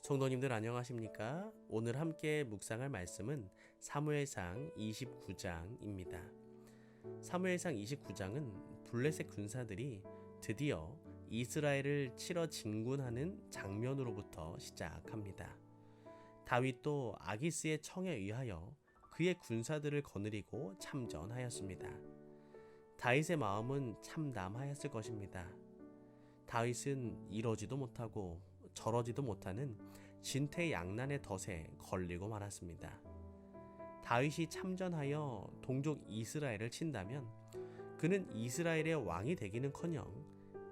성도님들 안녕하십니까? 오늘 함께 묵상할 말씀은 사무엘상 29장입니다. 사무엘상 29장은 블레셋 군사들이 드디어 이스라엘을 치러 진군하는 장면으로부터 시작합니다. 다윗도 아기스의 청에 의하여 그의 군사들을 거느리고 참전하였습니다. 다윗의 마음은 참담하였을 것입니다. 다윗은 이러지도 못하고 저러지도 못하는 진퇴양난의 덫에 걸리고 말았습니다. 다윗이 참전하여 동족 이스라엘을 친다면 그는 이스라엘의 왕이 되기는커녕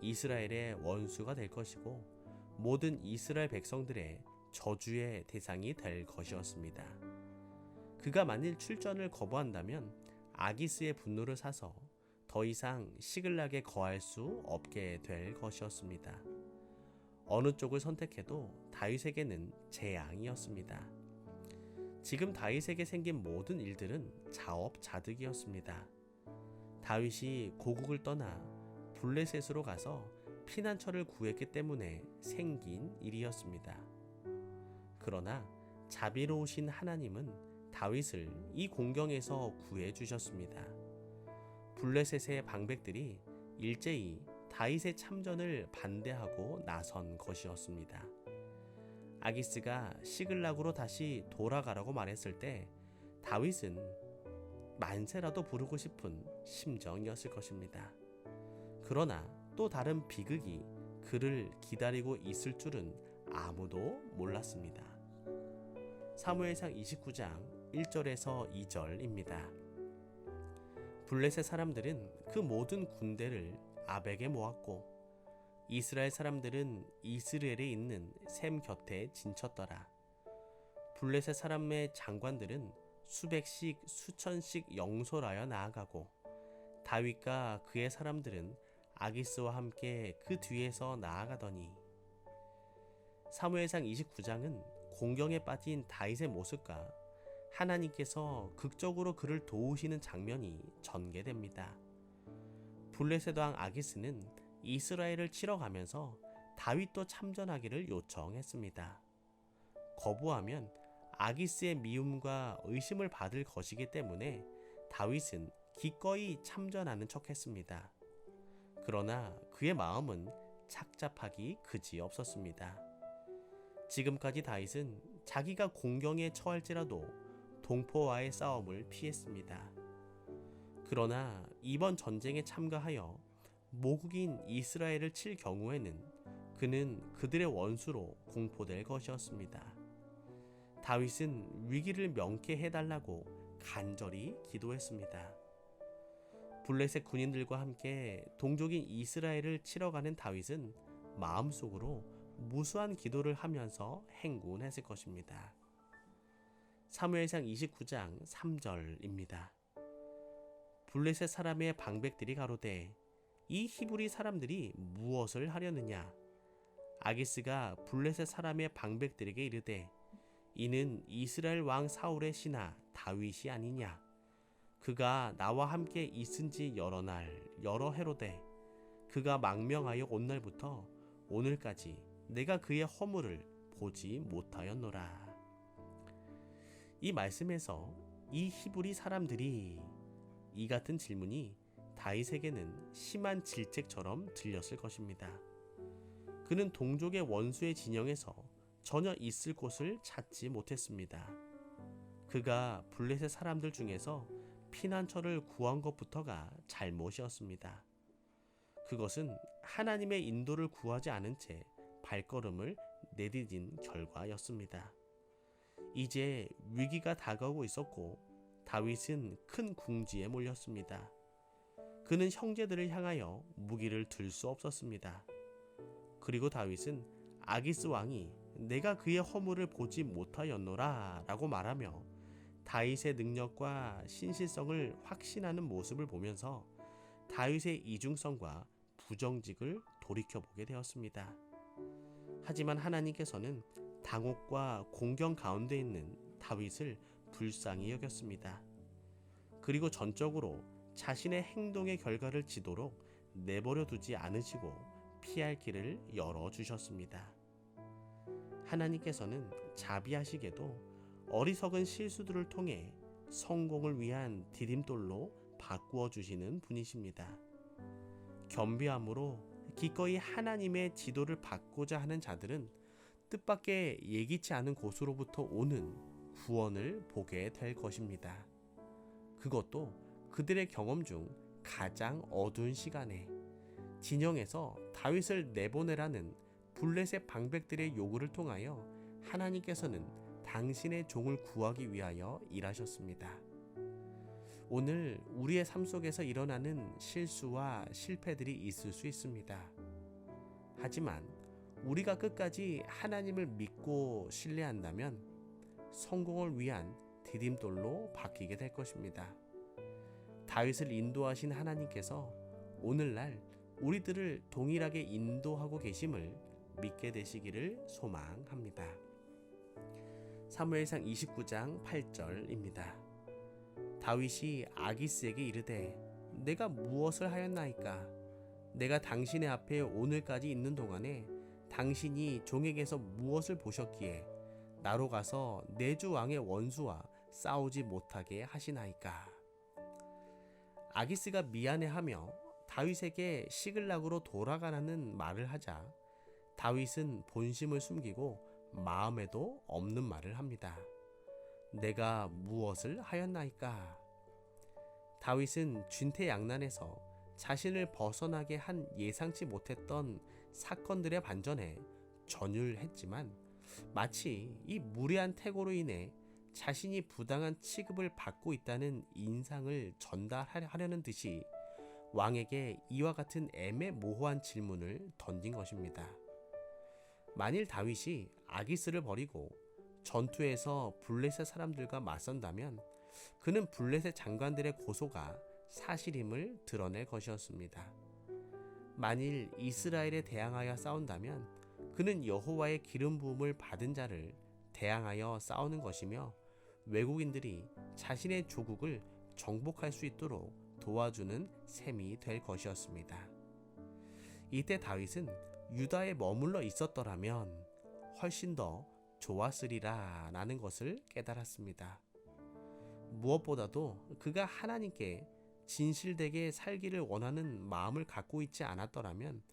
이스라엘의 원수가 될 것이고 모든 이스라엘 백성들의 저주의 대상이 될 것이었습니다. 그가 만일 출전을 거부한다면 아기스의 분노를 사서 더 이상 시글락에 거할 수 없게 될 것이었습니다. 어느 쪽을 선택해도 다윗에게는 재앙이었습니다. 지금 다윗에게 생긴 모든 일들은 자업자득이었습니다. 다윗이 고국을 떠나 블레셋으로 가서 피난처를 구했기 때문에 생긴 일이었습니다. 그러나 자비로우신 하나님은 다윗을 이 공경에서 구해 주셨습니다. 블레셋의 방백들이 일제히 다윗의 참전을 반대하고 나선 것이었습니다. 아기스가 시글락으로 다시 돌아가라고 말했을 때 다윗은 만세라도 부르고 싶은 심정이었을 것입니다. 그러나 또 다른 비극이 그를 기다리고 있을 줄은 아무도 몰랐습니다. 사무엘상 29장 1절에서 2절입니다. 블레셋 사람들은 그 모든 군대를 아벡에 모았고 이스라엘 사람들은 이스라엘에 있는 셈 곁에 진쳤더라. 블레셋 사람의 장관들은 수백씩 수천씩 영솔하여 나아가고 다윗과 그의 사람들은 아기스와 함께 그 뒤에서 나아가더니 사무엘상 29장은 공경에 빠진 다윗의 모습과 하나님께서 극적으로 그를 도우시는 장면이 전개됩니다. 블레셋 왕 아기스는 이스라엘을 치러 가면서 다윗도 참전하기를 요청했습니다. 거부하면 아기스의 미움과 의심을 받을 것이기 때문에 다윗은 기꺼이 참전하는 척했습니다. 그러나 그의 마음은 착잡하기 그지없었습니다. 지금까지 다윗은 자기가 공경에 처할지라도 동포와의 싸움을 피했습니다. 그러나 이번 전쟁에 참가하여 모국인 이스라엘을 칠 경우에는 그는 그들의 원수로 공포될 것이었습니다. 다윗은 위기를 명쾌해달라고 간절히 기도했습니다. 블레셋 군인들과 함께 동족인 이스라엘을 치러 가는 다윗은 마음속으로 무수한 기도를 하면서 행군했을 것입니다. 사무엘상 29장 3절입니다. 블레셋 사람의 방백들이 가로되 이 히브리 사람들이 무엇을 하려느냐? 아기스가 블레셋 사람의 방백들에게 이르되 이는 이스라엘 왕 사울의 신하 다윗이 아니냐? 그가 나와 함께 있은지 여러 날 여러 해로되 그가 망명하여 온 날부터 오늘까지 내가 그의 허물을 보지 못하였노라. 이 말씀에서 이 히브리 사람들이 이 같은 질문이 다윗에게는 심한 질책처럼 들렸을 것입니다. 그는 동족의 원수의 진영에서 전혀 있을 곳을 찾지 못했습니다. 그가 블레셋 사람들 중에서 피난처를 구한 것부터가 잘못이었습니다. 그것은 하나님의 인도를 구하지 않은 채 발걸음을 내디딘 결과였습니다. 이제 위기가 다가오고 있었고 다윗은 큰 궁지에 몰렸습니다. 그는 형제들을 향하여 무기를 들 수 없었습니다. 그리고 다윗은 아기스 왕이 내가 그의 허물을 보지 못하였노라 라고 말하며 다윗의 능력과 신실성을 확신하는 모습을 보면서 다윗의 이중성과 부정직을 돌이켜보게 되었습니다. 하지만 하나님께서는 당혹과 공경 가운데 있는 다윗을 불쌍히 여겼습니다. 그리고 전적으로 자신의 행동의 결과를 지도록 내버려 두지 않으시고 피할 길을 열어주셨습니다. 하나님께서는 자비하시게도 어리석은 실수들을 통해 성공을 위한 디딤돌로 바꾸어 주시는 분이십니다. 겸비함으로 기꺼이 하나님의 지도를 받고자 하는 자들은 뜻밖의 예기치 않은 곳으로부터 오는 구원을 보게 될 것입니다. 그것도 그들의 경험 중 가장 어두운 시간에 진영에서 다윗을 내보내라는 블레셋 방백들의 요구를 통하여 하나님께서는 당신의 종을 구하기 위하여 일하셨습니다. 오늘 우리의 삶 속에서 일어나는 실수와 실패들이 있을 수 있습니다. 하지만 우리가 끝까지 하나님을 믿고 신뢰한다면 성공을 위한 디딤돌로 바뀌게 될 것입니다. 다윗을 인도하신 하나님께서 오늘날 우리들을 동일하게 인도하고 계심을 믿게 되시기를 소망합니다. 사무엘상 29장 8절입니다. 다윗이 아기스에게 이르되 내가 무엇을 하였나이까? 내가 당신의 앞에 오늘까지 있는 동안에 당신이 종에게서 무엇을 보셨기에 나로 가서 내 주 왕의 원수와 싸우지 못하게 하시나이까? 아기스가 미안해하며 다윗에게 시글락으로 돌아가라는 말을 하자 다윗은 본심을 숨기고 마음에도 없는 말을 합니다. 내가 무엇을 하였나이까? 다윗은 진퇴양난에서 자신을 벗어나게 한 예상치 못했던 사건들의 반전에 전율했지만 마치 이 무례한 태고로 인해 자신이 부당한 취급을 받고 있다는 인상을 전달하려는 듯이 왕에게 이와 같은 애매모호한 질문을 던진 것입니다. 만일 다윗이 아기스를 버리고 전투에서 블레셋 사람들과 맞선다면 그는 블레셋 장관들의 고소가 사실임을 드러낼 것이었습니다. 만일 이스라엘에 대항하여 싸운다면 그는 여호와의 기름 부음을 받은 자를 대항하여 싸우는 것이며 외국인들이 자신의 조국을 정복할 수 있도록 도와주는 셈이 될 것이었습니다. 이때 다윗은 유다에 머물러 있었더라면 훨씬 더 좋았으리라 라는 것을 깨달았습니다. 무엇보다도 그가 하나님께 진실되게 살기를 원하는 마음을 갖고 있지 않았더라면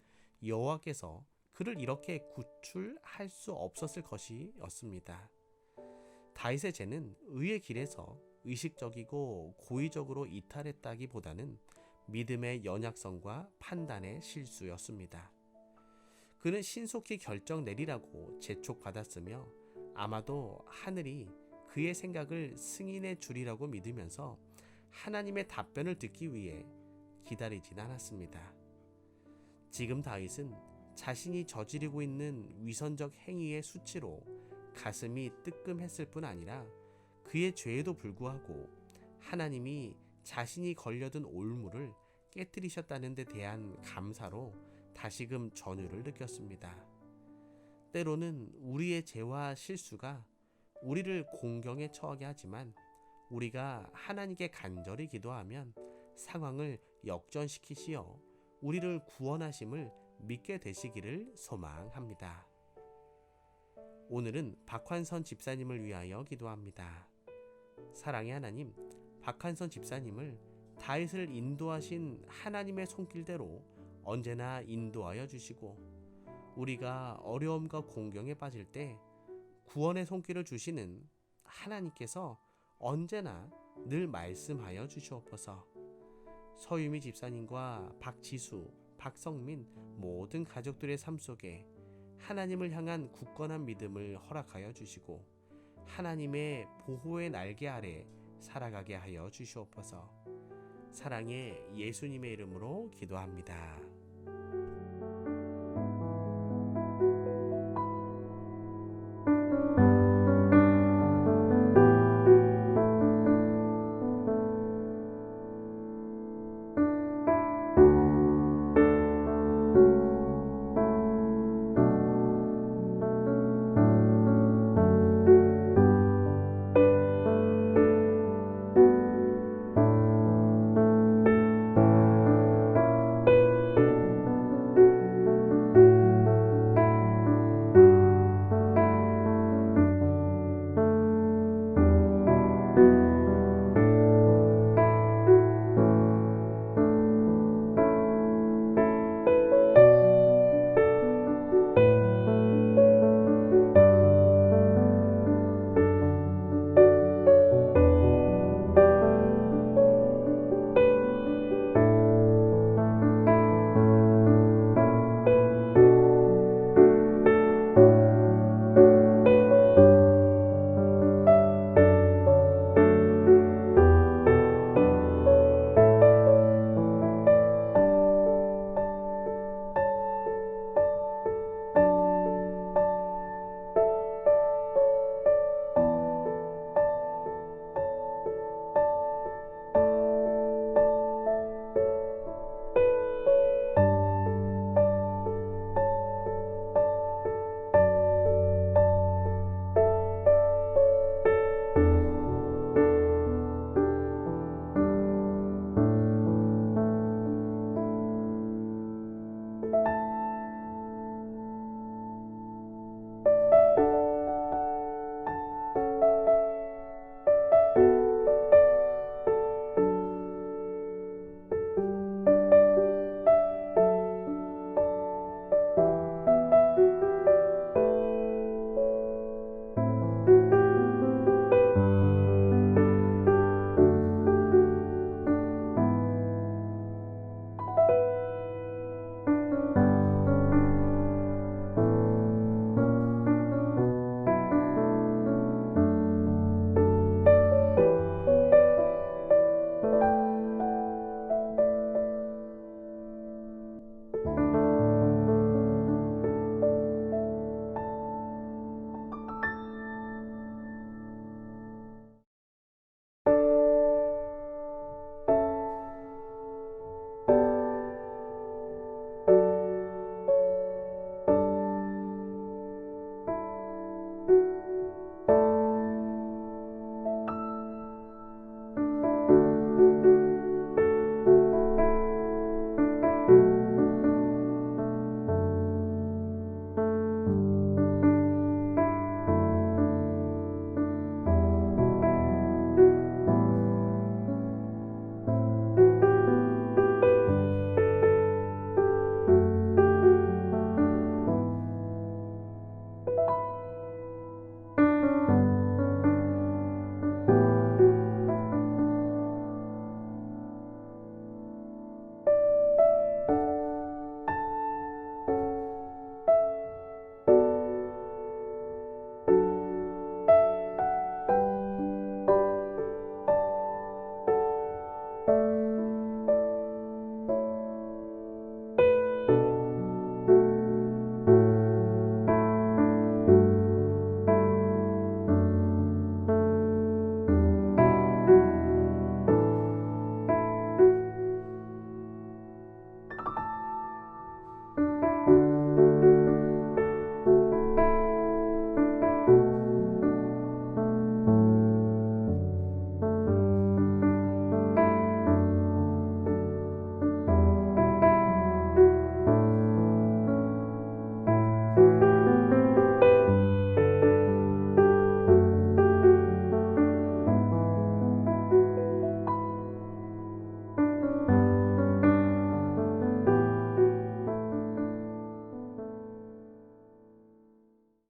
여호와께서 그를 이렇게 구출할 수 없었을 것이었습니다. 다윗의 죄는 의의 길에서 의식적이고 고의적으로 이탈했다기보다는 믿음의 연약성과 판단의 실수였습니다. 그는 신속히 결정 내리라고 재촉받았으며 아마도 하늘이 그의 생각을 승인해 주리라고 믿으면서 하나님의 답변을 듣기 위해 기다리진 않았습니다. 지금 다윗은 자신이 저지르고 있는 위선적 행위의 수치로 가슴이 뜨끔했을 뿐 아니라 그의 죄에도 불구하고 하나님이 자신이 걸려든 올무를 깨뜨리셨다는 데 대한 감사로 다시금 전율을 느꼈습니다. 때로는 우리의 죄와 실수가 우리를 공경에 처하게 하지만 우리가 하나님께 간절히 기도하면 상황을 역전시키시어 우리를 구원하심을 믿게 되시기를 소망합니다. 오늘은 박환선 집사님을 위하여 기도합니다. 사랑의 하나님, 박환선 집사님을 다윗을 인도하신 하나님의 손길대로 언제나 인도하여 주시고 우리가 어려움과 공경에 빠질 때 구원의 손길을 주시는 하나님께서 언제나 늘 말씀하여 주시옵소서. 서유미 집사님과 박지수, 박성민 모든 가족들의 삶 속에 하나님을 향한 굳건한 믿음을 허락하여 주시고 하나님의 보호의 날개 아래 살아가게 하여 주시옵소서. 사랑의 예수님의 이름으로 기도합니다.